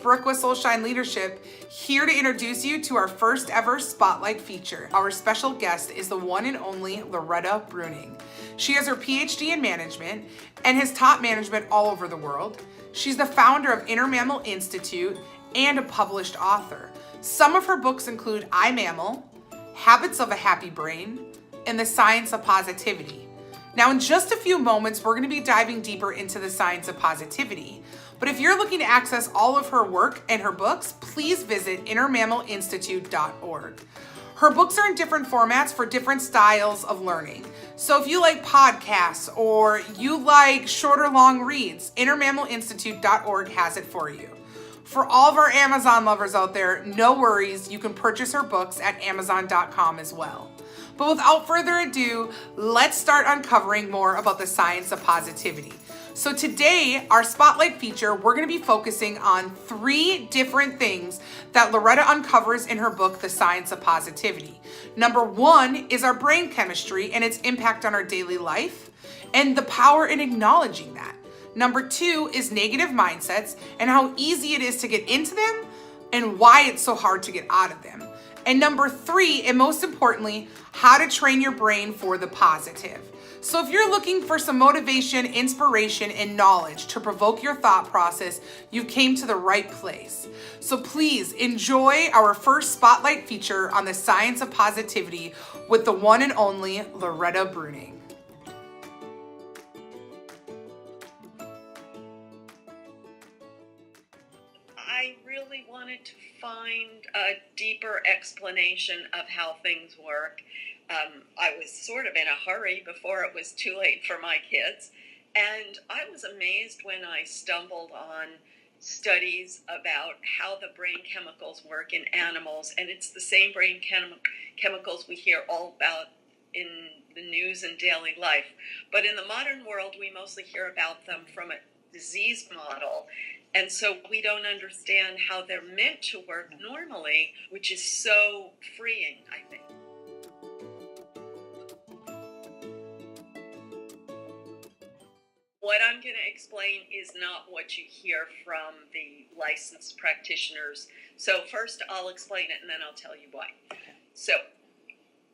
Brooke with Soulshine Leadership, here to introduce you to our first ever Spotlight feature. Our special guest is the one and only Loretta Breuning. She has her PhD in management and has taught management all over the world. She's the founder of Inner Mammal Institute and a published author. Some of her books include I Mammal, Habits of a Happy Brain, and The Science of Positivity. Now, in just a few moments, we're going to be diving deeper into the science of positivity. But if you're looking to access all of her work and her books, please visit innermammalinstitute.org. Her books are in different formats for different styles of learning. So if you like podcasts or you like shorter, long reads, innermammalinstitute.org has it for you. For all of our Amazon lovers out there, no worries, you can purchase her books at amazon.com as well. But without further ado, let's start uncovering more about the science of positivity. So today, our Spotlight feature, we're going to be focusing on 3 different things that Loretta uncovers in her book, The Science of Positivity. Number 1 is our brain chemistry and its impact on our daily life, and the power in acknowledging that. Number 2 is negative mindsets and how easy it is to get into them and why it's so hard to get out of them. And number 3, and most importantly, how to train your brain for the positive. So if you're looking for some motivation, inspiration, and knowledge to provoke your thought process, you came to the right place. So please enjoy our first Spotlight feature on the science of positivity with the one and only Loretta Breuning. I really wanted to find a deeper explanation of how things work. I was sort of in a hurry before it was too late for my kids, and I was amazed when I stumbled on studies about how the brain chemicals work in animals, and it's the same brain chemicals we hear all about in the news and daily life. But in the modern world, we mostly hear about them from a disease model. And so we don't understand how they're meant to work normally, which is so freeing, I think. What I'm going to explain is not what you hear from the licensed practitioners. So first I'll explain it and then I'll tell you why. So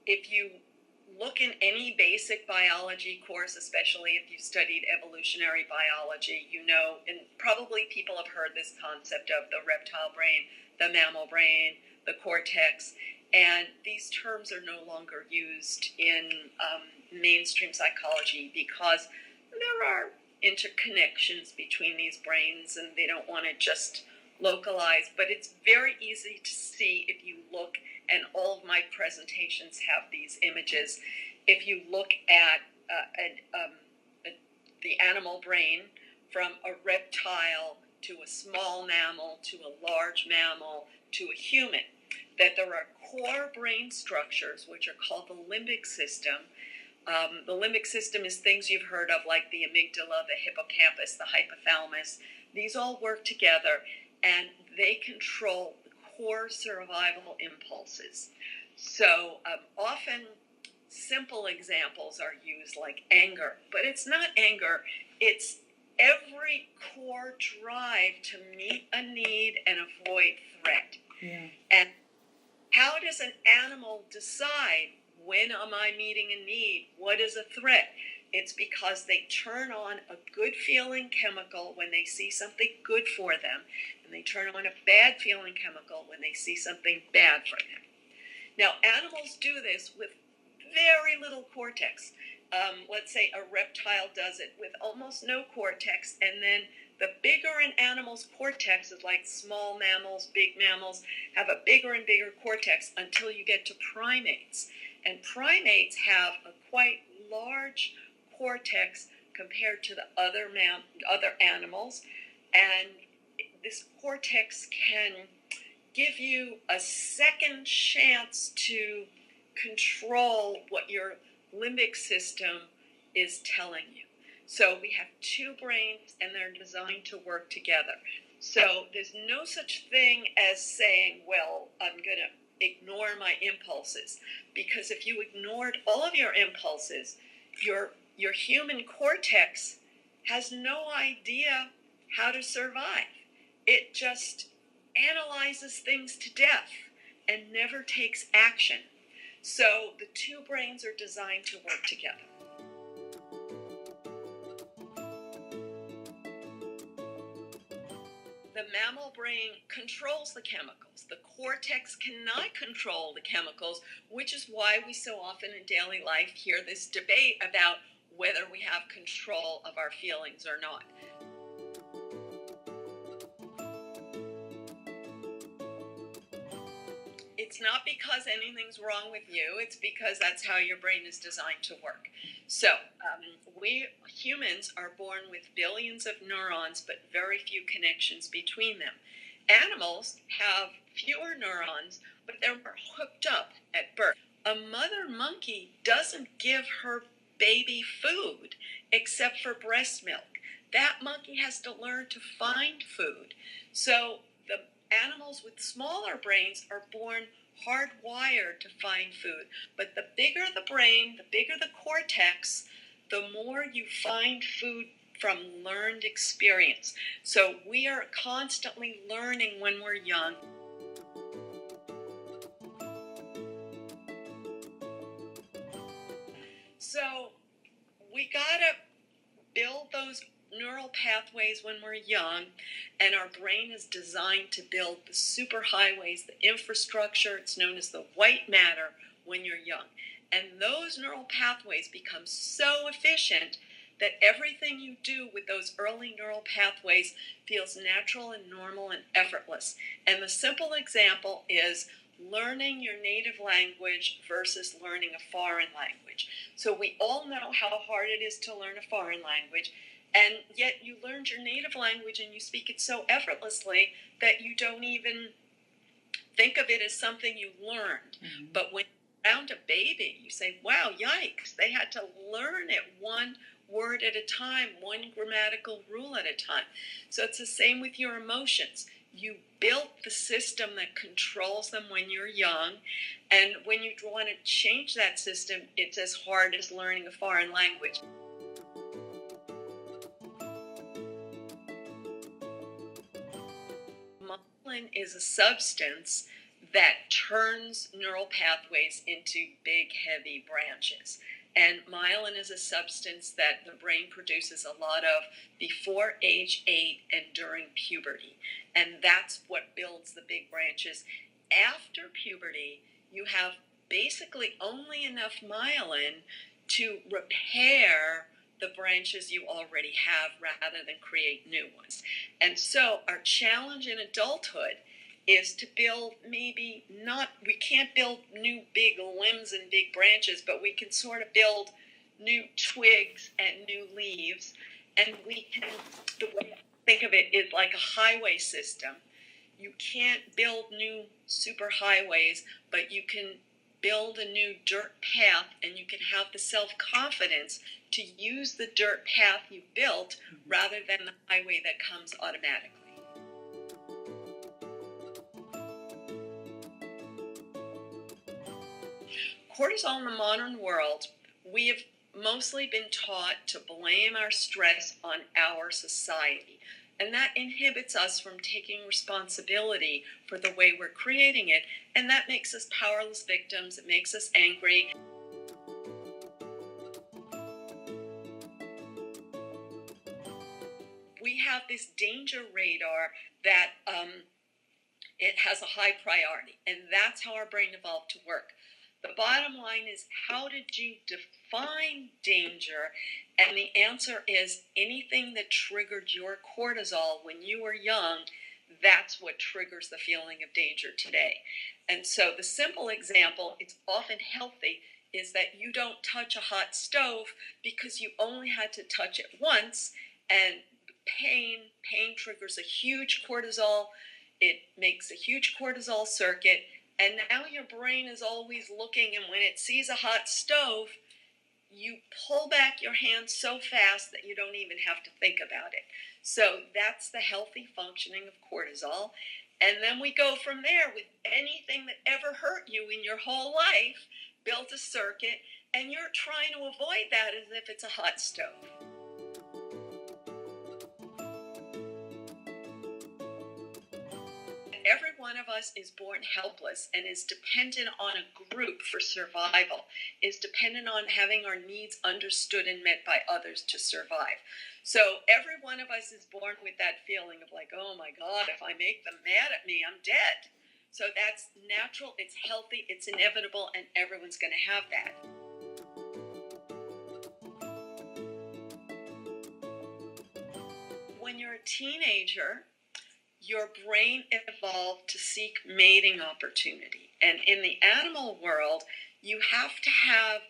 if you look in any basic biology course, especially if you studied evolutionary biology, you know, and probably people have heard this concept of the reptile brain, the mammal brain, the cortex, and these terms are no longer used in mainstream psychology because there are interconnections between these brains and they don't want to just localize, but it's very easy to see if you look, and all of my presentations have these images. If you look at the animal brain, from a reptile to a small mammal to a large mammal to a human, that there are core brain structures which are called the limbic system. The limbic system is things you've heard of like the amygdala, the hippocampus, the hypothalamus. These all work together and they control the core survival impulses. So often simple examples are used like anger, but it's not anger. It's every core drive to meet a need and avoid threat. Yeah. And how does an animal decide when am I meeting a need? What is a threat? It's because they turn on a good feeling chemical when they see something good for them, and they turn on a bad feeling chemical when they see something bad for them. Now, animals do this with very little cortex. Let's say a reptile does it with almost no cortex, and then the bigger an animal's cortex is, like small mammals, big mammals, have a bigger and bigger cortex until you get to primates. And primates have a quite large cortex compared to the other animals, and this cortex can give you a second chance to control what your limbic system is telling you. So we have 2 brains and they're designed to work together. So there's no such thing as saying, well, I'm going to ignore my impulses, because if you ignored all of your impulses, your human cortex has no idea how to survive. It just analyzes things to death and never takes action. So the two brains are designed to work together. The mammal brain controls the chemicals. The cortex cannot control the chemicals, which is why we so often in daily life hear this debate about whether we have control of our feelings or not. It's not because anything's wrong with you, it's because that's how your brain is designed to work. So, we humans are born with billions of neurons, but very few connections between them. Animals have fewer neurons, but they're more hooked up at birth. A mother monkey doesn't give her baby food except for breast milk. That monkey has to learn to find food. So the animals with smaller brains are born hardwired to find food. But the bigger the brain, the bigger the cortex, the more you find food from learned experience. So we are constantly learning when we're young. So we gotta build those neural pathways when we're young, and our brain is designed to build the superhighways, the infrastructure. It's known as the white matter when you're young. And those neural pathways become so efficient that everything you do with those early neural pathways feels natural and normal and effortless. And the simple example is learning your native language versus learning a foreign language. So we all know how hard it is to learn a foreign language, and yet you learned your native language and you speak it so effortlessly that you don't even think of it as something you learned. Mm-hmm. But when you're around a baby, you say, wow, yikes, they had to learn it one word at a time, one grammatical rule at a time. So it's the same with your emotions. You built the system that controls them when you're young, and when you want to change that system, it's as hard as learning a foreign language. Myelin is a substance that turns neural pathways into big, heavy branches. And myelin is a substance that the brain produces a lot of before age 8 and during puberty. And that's what builds the big branches. After puberty, you have basically only enough myelin to repair the branches you already have rather than create new ones. And so our challenge in adulthood is to build we can't build new big limbs and big branches, but we can sort of build new twigs and new leaves. And the way I think of it is like a highway system. You can't build new super highways, but you can build a new dirt path, and you can have the self-confidence to use the dirt path you built rather than the highway that comes automatically. Cortisol in the modern world, we have mostly been taught to blame our stress on our society. And that inhibits us from taking responsibility for the way we're creating it. And that makes us powerless victims. It makes us angry. We have this danger radar that it has a high priority. And that's how our brain evolved to work. The bottom line is, how did you define danger? And the answer is anything that triggered your cortisol when you were young, that's what triggers the feeling of danger today. And so the simple example, it's often healthy, is that you don't touch a hot stove because you only had to touch it once, and pain triggers a huge cortisol. It makes a huge cortisol circuit. And now your brain is always looking, and when it sees a hot stove, you pull back your hand so fast that you don't even have to think about it. So that's the healthy functioning of cortisol. And then we go from there with anything that ever hurt you in your whole life, built a circuit, and you're trying to avoid that as if it's a hot stove. every one of us is born helpless and is dependent on a group for survival, is dependent on having our needs understood and met by others to survive. So every one of us is born with that feeling of like, oh my God, if I make them mad at me, I'm dead. So that's natural, it's healthy, it's inevitable, and everyone's going to have that. When you're a teenager, your brain evolved to seek mating opportunity. And in the animal world, you have to have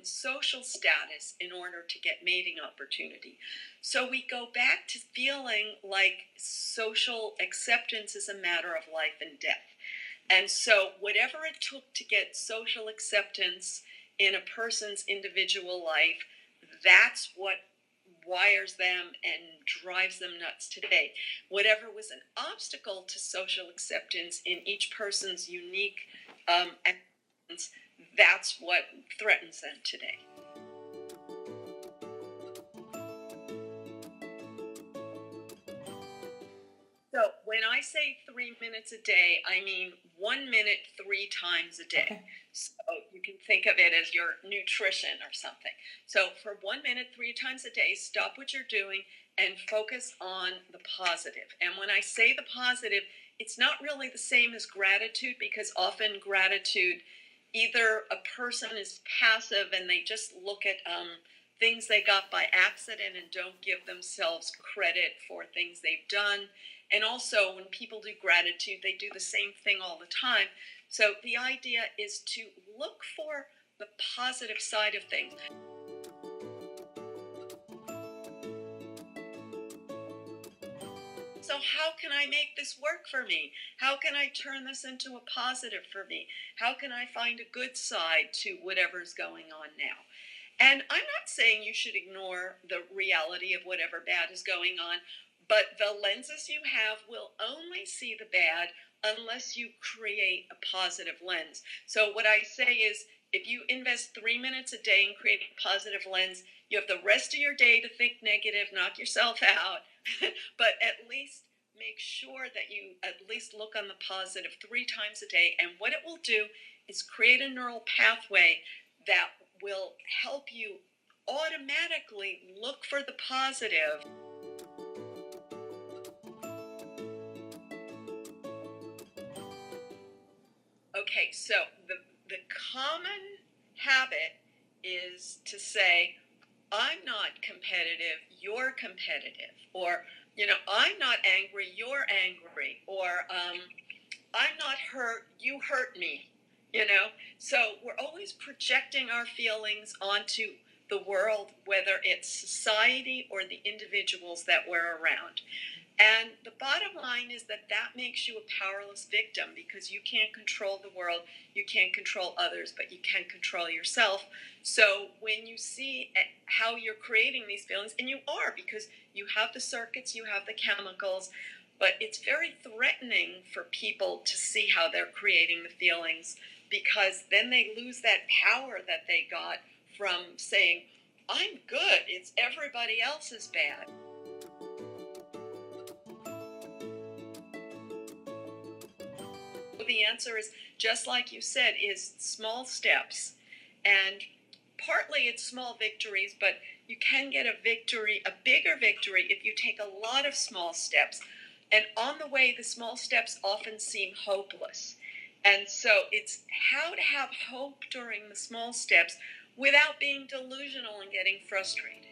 social status in order to get mating opportunity. So we go back to feeling like social acceptance is a matter of life and death. And so whatever it took to get social acceptance in a person's individual life, that's what wires them and drives them nuts today. Whatever was an obstacle to social acceptance in each person's unique actions, that's what threatens them today. So when I say 3 minutes a day, I mean 1 minute 3 times a day. Okay. So you can think of it as your nutrition or something. So for 1 minute 3 times a day, stop what you're doing and focus on the positive. And when I say the positive, it's not really the same as gratitude, because often gratitude, either a person is passive and they just look at things they got by accident and don't give themselves credit for things they've done. And also, when people do gratitude, they do the same thing all the time. So the idea is to look for the positive side of things. So how can I make this work for me? How can I turn this into a positive for me? How can I find a good side to whatever's going on now? And I'm not saying you should ignore the reality of whatever bad is going on, but the lenses you have will only see the bad unless you create a positive lens. So what I say is, if you invest 3 minutes a day in creating a positive lens, you have the rest of your day to think negative, knock yourself out, but at least make sure that you at least look on the positive 3 times a day. And what it will do is create a neural pathway that will help you automatically look for the positive. Okay, so the common habit is to say, I'm not competitive, you're competitive. Or, I'm not angry, you're angry. Or, I'm not hurt, you hurt me. So we're always projecting our feelings onto the world, whether it's society or the individuals that we're around. And the bottom line is that makes you a powerless victim, because you can't control the world, you can't control others, but you can control yourself. So when you see how you're creating these feelings, and you are, because you have the circuits, you have the chemicals, but it's very threatening for people to see how they're creating the feelings, because then they lose that power that they got from saying, I'm good, it's everybody else is bad. The answer is, just like you said, is small steps. And partly it's small victories, but you can get a bigger victory, if you take a lot of small steps. And on the way, the small steps often seem hopeless. And so it's how to have hope during the small steps without being delusional and getting frustrated.